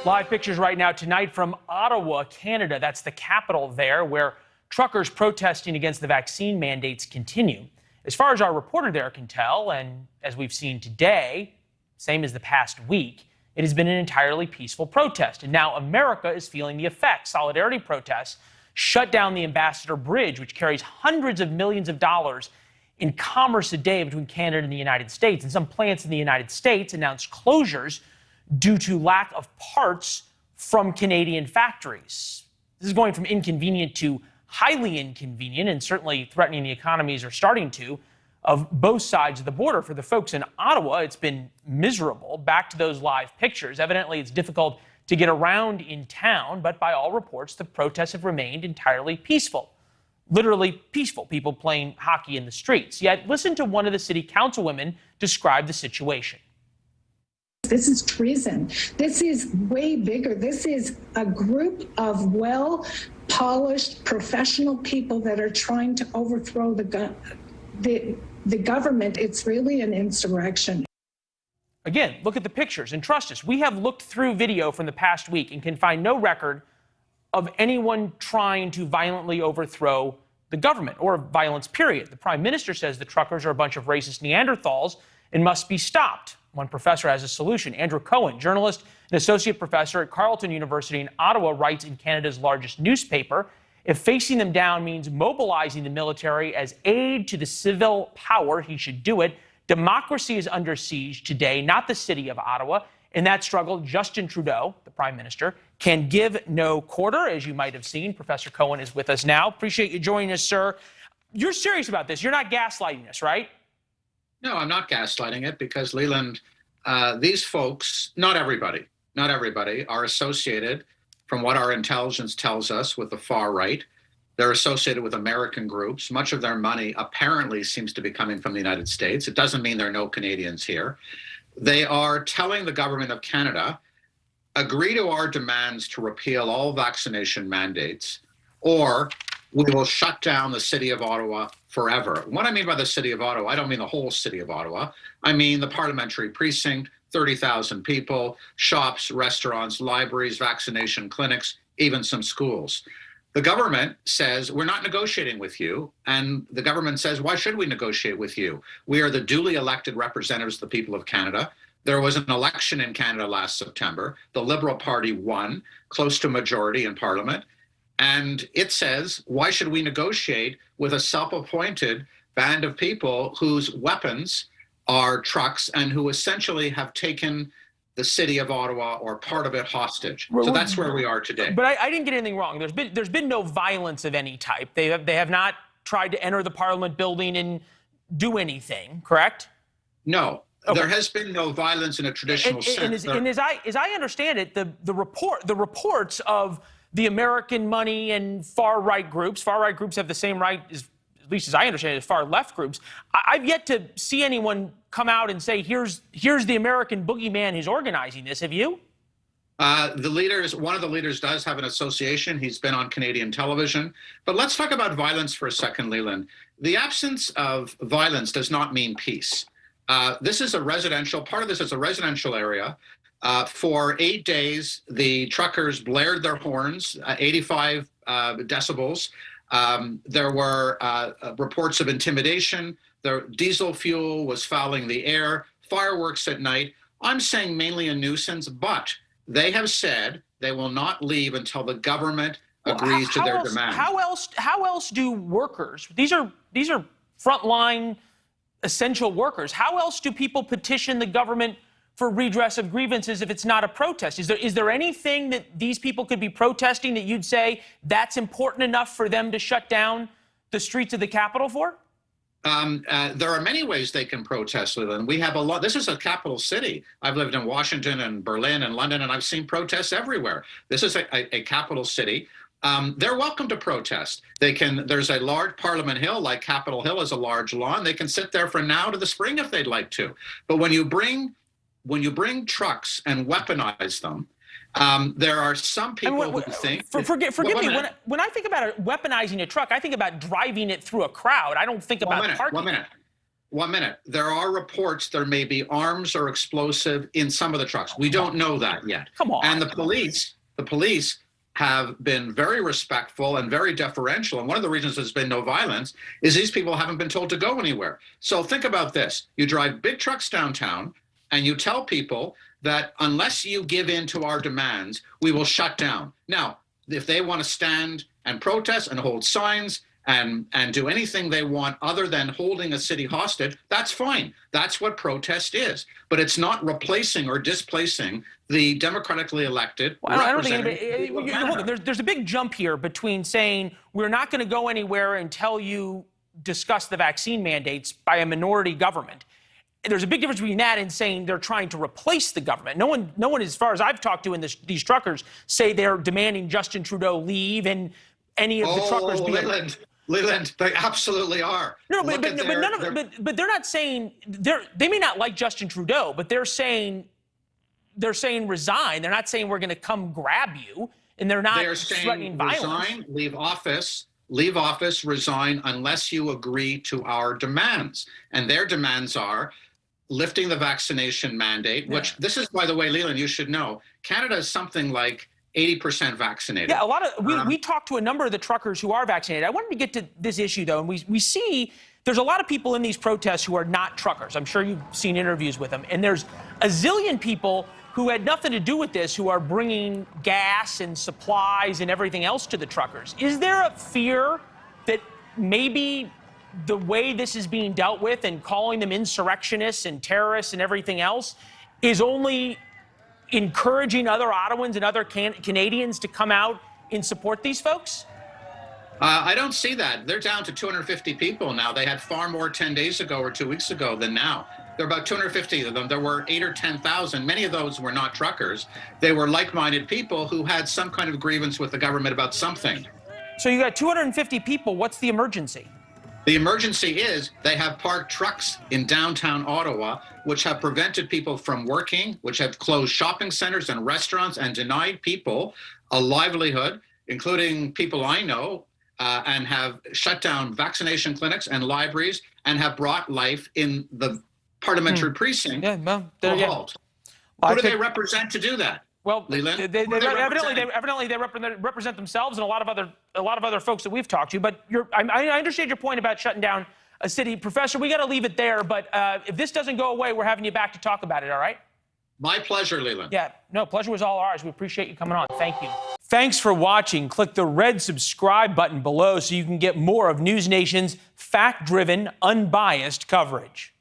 Live pictures right now tonight from Ottawa, Canada. That's the capital there, where truckers protesting against the vaccine mandates continue. As far as our reporter there can tell, and as we've seen today, same as the past week, it has been an entirely peaceful protest. And now America is feeling the effects. Solidarity protests shut down the Ambassador Bridge, which carries hundreds of millions of dollars in commerce a day between Canada and the United States. And some plants in the United States announced closures due to lack of parts from Canadian factories. This is going from inconvenient to highly inconvenient, and certainly threatening the economies, or starting to, of both sides of the border. For the folks in Ottawa, it's been miserable. Back to those live pictures. Evidently, it's difficult to get around in town, but by all reports, the protests have remained entirely peaceful. Literally peaceful, people playing hockey in the streets. Yet, listen to one of the city councilwomen describe the situation. This is treason. This is way bigger. This is a group of well-polished, professional people that are trying to overthrow the government. It's really an insurrection. Again, look at the pictures and trust us. We have looked through video from the past week and can find no record of anyone trying to violently overthrow the government, or violence, period. The Prime Minister says the truckers are a bunch of racist Neanderthals and must be stopped. One professor has a solution. Andrew Cohen, journalist and associate professor at Carleton University in Ottawa, writes in Canada's largest newspaper, if facing them down means mobilizing the military as aid to the civil power, he should do it. Democracy is under siege today, not the city of Ottawa. In that struggle, Justin Trudeau, the Prime Minister, can give no quarter, as you might have seen. Professor Cohen is with us now. Appreciate you joining us, sir. You're serious about this. You're not gaslighting us, right? No, I'm not gaslighting it, because, Leland, these folks, not everybody, are associated, from what our intelligence tells us, with the far right. They're associated with American groups. Much of their money apparently seems to be coming from the United States. It doesn't mean there are no Canadians here. They are telling the government of Canada, agree to our demands to repeal all vaccination mandates, or we will shut down the city of Ottawa forever. What I mean by the city of Ottawa, I don't mean the whole city of Ottawa. I mean the parliamentary precinct, 30,000 people, shops, restaurants, libraries, vaccination clinics, even some schools. The government says, we're not negotiating with you. And the government says, why should we negotiate with you? We are the duly elected representatives of the people of Canada. There was an election in Canada last September. The Liberal Party won, close to a majority in Parliament. And it says, why should we negotiate with a self-appointed band of people whose weapons are trucks and who essentially have taken the city of Ottawa, or part of it, hostage? So that's where we are today. But I didn't get anything wrong. There's been no violence of any type. They have not tried to enter the Parliament building and do anything, correct? No. Okay. There has been no violence in a traditional sense. And as I understand it, the reports of the American money and far-right groups have the same right, at least as I understand it, as far-left groups. I've yet to see anyone come out and say, here's the American boogeyman who's organizing this. Have you? One of the leaders does have an association. He's been on Canadian television. But let's talk about violence for a second, Leland. The absence of violence does not mean peace. This is a residential, part of this is a residential area. For 8 days, the truckers blared their horns, 85 decibels. There were reports of intimidation. The diesel fuel was fouling the air, fireworks at night. I'm saying mainly a nuisance, but they have said they will not leave until the government agrees to their demands. How else do workers, these are frontline essential workers, how else do people petition the government for redress of grievances if it's not a protest? Is there anything that these people could be protesting that you'd say that's important enough for them to shut down the streets of the capital for? There are many ways they can protest, Leland. We have a lot. This is a capital city. I've lived in Washington and Berlin and London, and I've seen protests everywhere. This is a capital city. They're welcome to protest. There's a large Parliament Hill, like Capitol Hill is a large lawn. They can sit there from now to the spring if they'd like to. But when you bring trucks and weaponize them, there are some people who think... Forgive me, when I think about weaponizing a truck, I think about driving it through a crowd. I don't think about parking. 1 minute. 1 minute. There are reports there may be arms or explosive in some of the trucks. We don't know that yet. Come on. And the police have been very respectful and very deferential. And one of the reasons there's been no violence is these people haven't been told to go anywhere. So think about this. You drive big trucks downtown and you tell people that unless you give in to our demands, we will shut down. Now, if they want to stand and protest and hold signs and do anything they want other than holding a city hostage, that's fine. That's what protest is. But it's not replacing or displacing the democratically elected I don't think representative. hold on. There's a big jump here between saying we're not going to go anywhere until you discuss the vaccine mandates by a minority government. There's a big difference between that and saying they're trying to replace the government. No one, as far as I've talked to in these truckers, say they're demanding Justin Trudeau leave and any of the truckers be. Leland, they absolutely are. No, but they're not saying they may not like Justin Trudeau, but they're saying resign. They're not saying we're going to come grab you, and they're not threatening violence. Resign, leave office, resign unless you agree to our demands. And their demands are lifting the vaccination mandate, which this is, by the way, Leland, you should know, Canada is something like 80% vaccinated. Yeah, a lot of we talked to a number of the truckers who are vaccinated. I wanted to get to this issue, though, and we see there's a lot of people in these protests who are not truckers. I'm sure you've seen interviews with them. And there's a zillion people who had nothing to do with this who are bringing gas and supplies and everything else to the truckers. Is there a fear that maybe the way this is being dealt with and calling them insurrectionists and terrorists and everything else is only encouraging other Ottawans and other Canadians to come out and support these folks? I don't see that. They're down to 250 people now. They had far more 10 days ago or 2 weeks ago than now. There are about 250 of them. There were 8,000 or 10,000. Many of those were not truckers. They were like-minded people who had some kind of grievance with the government about something. So you got 250 people. What's the emergency? The emergency is they have parked trucks in downtown Ottawa, which have prevented people from working, which have closed shopping centers and restaurants and denied people a livelihood, including people I know, and have shut down vaccination clinics and libraries and have brought life in the parliamentary precinct to a halt. Who do they represent to do that? Well, Leland, evidently they represent themselves and a lot of other folks that we've talked to. But I understand your point about shutting down a city. Professor, we got to leave it there. But if this doesn't go away, we're having you back to talk about it. All right? My pleasure, Leland. Yeah, no, pleasure was all ours. We appreciate you coming on. Thank you. Thanks for watching. Click the red subscribe button below so you can get more of NewsNation's fact-driven, unbiased coverage.